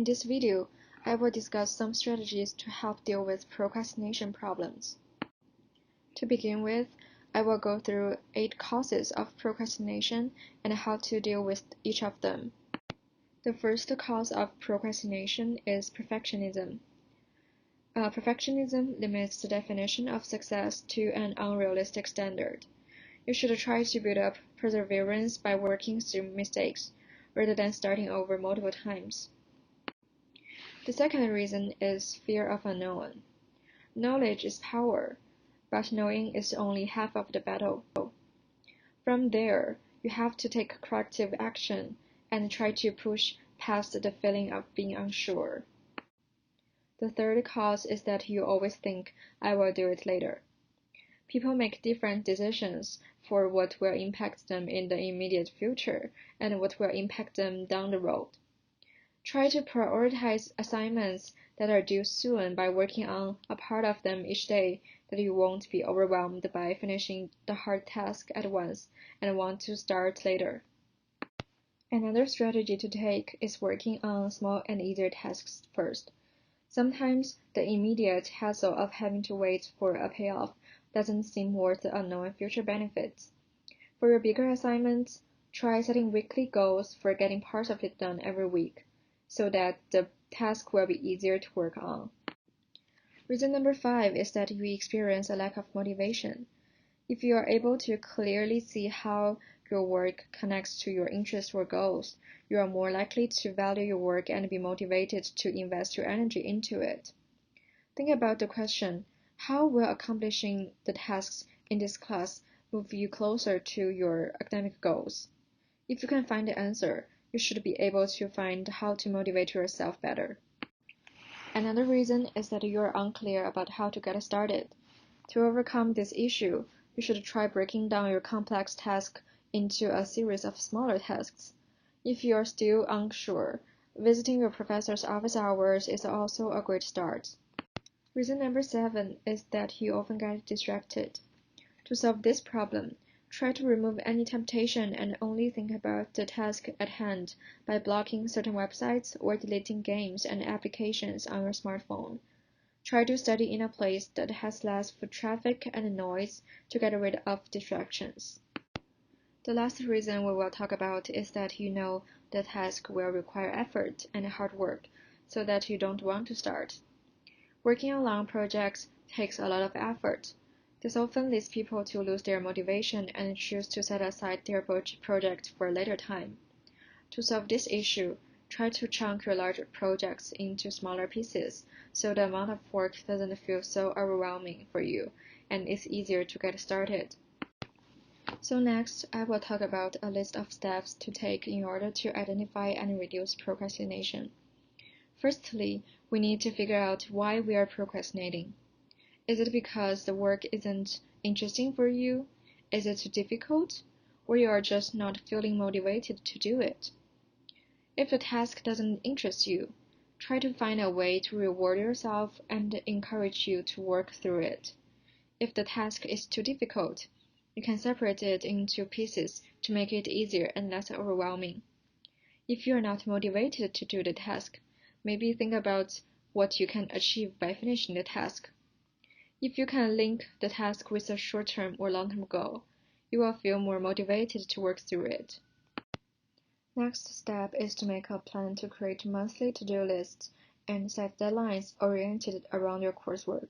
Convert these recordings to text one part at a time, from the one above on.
In this video, I will discuss some strategies to help deal with procrastination problems. To begin with, I will go through 8 causes of procrastination and how to deal with each of them. The first cause of procrastination is perfectionism. Perfectionism limits the definition of success to an unrealistic standard. You should try to build up perseverance by working through mistakes, rather than starting over multiple times. The second reason is fear of unknown. Knowledge is power, but knowing is only half of the battle. From there, you have to take corrective action and try to push past the feeling of being unsure. The third cause is that you always think, I will do it later. People make different decisions for what will impact them in the immediate future and what will impact them down the road. Try to prioritize assignments that are due soon by working on a part of them each day that you won't be overwhelmed by finishing the hard task at once and want to start later. Another strategy to take is working on small and easier tasks first. Sometimes the immediate hassle of having to wait for a payoff doesn't seem worth the unknown future benefits. For your bigger assignments, try setting weekly goals for getting parts of it done every week, so that the task will be easier to work on. Reason number 5 is that you experience a lack of motivation. If you are able to clearly see how your work connects to your interests or goals, you are more likely to value your work and be motivated to invest your energy into it. Think about the question, how will accomplishing the tasks in this class move you closer to your academic goals? If you can find the answer, you should be able to find how to motivate yourself better. Another reason is that you are unclear about how to get started. To overcome this issue, you should try breaking down your complex task into a series of smaller tasks. If you are still unsure, visiting your professor's office hours is also a great start. Reason number 7 is that you often get distracted. To solve this problem, try to remove any temptation and only think about the task at hand by blocking certain websites or deleting games and applications on your smartphone. Try to study in a place that has less foot traffic and noise to get rid of distractions. The last reason we will talk about is that you know the task will require effort and hard work, so that you don't want to start. Working on long projects takes a lot of effort. This often leads people to lose their motivation and choose to set aside their project for a later time. To solve this issue, try to chunk your larger projects into smaller pieces so the amount of work doesn't feel so overwhelming for you and it's easier to get started. So next, I will talk about a list of steps to take in order to identify and reduce procrastination. Firstly, we need to figure out why we are procrastinating. Is it because the work isn't interesting for you? Is it too difficult? Or you are just not feeling motivated to do it? If the task doesn't interest you, try to find a way to reward yourself and encourage you to work through it. If the task is too difficult, you can separate it into pieces to make it easier and less overwhelming. If you are not motivated to do the task, maybe think about what you can achieve by finishing the task. If you can link the task with a short-term or long-term goal, you will feel more motivated to work through it. Next step is to make a plan to create monthly to-do lists and set deadlines oriented around your coursework.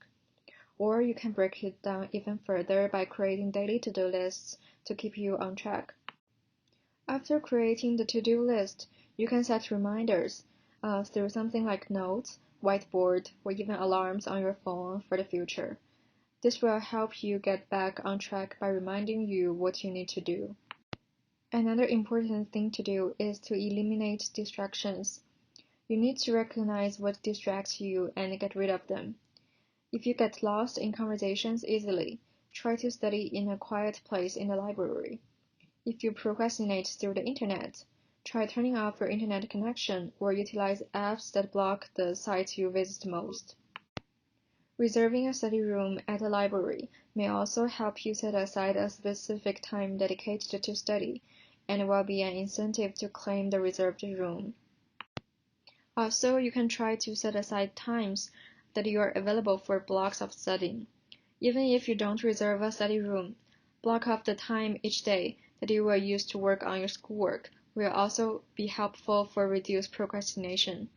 Or you can break it down even further by creating daily to-do lists to keep you on track. After creating the to-do list, you can set reminders through something like notes, whiteboard, or even alarms on your phone for the future. This will help you get back on track by reminding you what you need to do. Another important thing to do is to eliminate distractions. You need to recognize what distracts you and get rid of them. If you get lost in conversations easily, try to study in a quiet place in the library. If you procrastinate through the internet, try turning off your internet connection or utilize apps that block the sites you visit most. Reserving a study room at the library may also help you set aside a specific time dedicated to study, and will be an incentive to claim the reserved room. Also, you can try to set aside times that you are available for blocks of studying. Even if you don't reserve a study room, block off the time each day that you will use to work on your schoolwork will also be helpful for reduced procrastination.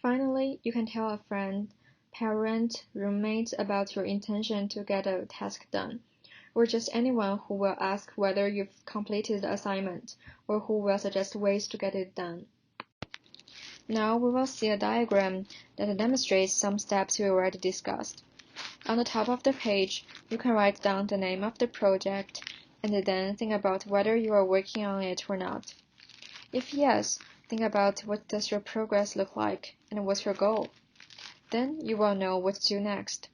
Finally, you can tell a friend, parent, roommate about your intention to get a task done, or just anyone who will ask whether you've completed the assignment or who will suggest ways to get it done. Now we will see a diagram that demonstrates some steps we already discussed. On the top of the page, you can write down the name of the project and then think about whether you are working on it or not. If yes, think about what does your progress look like and what's your goal. Then you will know what to do next.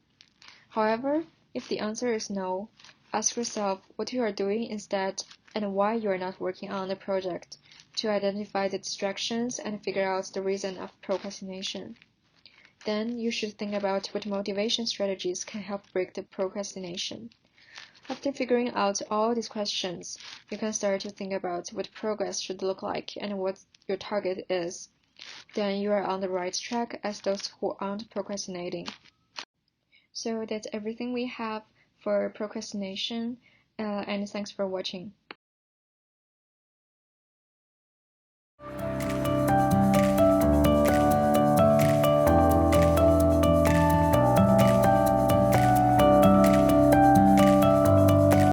However, if the answer is no, ask yourself what you are doing instead and why you are not working on the project to identify the distractions and figure out the reason of procrastination. Then you should think about what motivation strategies can help break the procrastination. After figuring out all these questions, you can start to think about what progress should look like and what your target is. Then you are on the right track as those who aren't procrastinating. So that's everything we have for procrastination, and thanks for watching.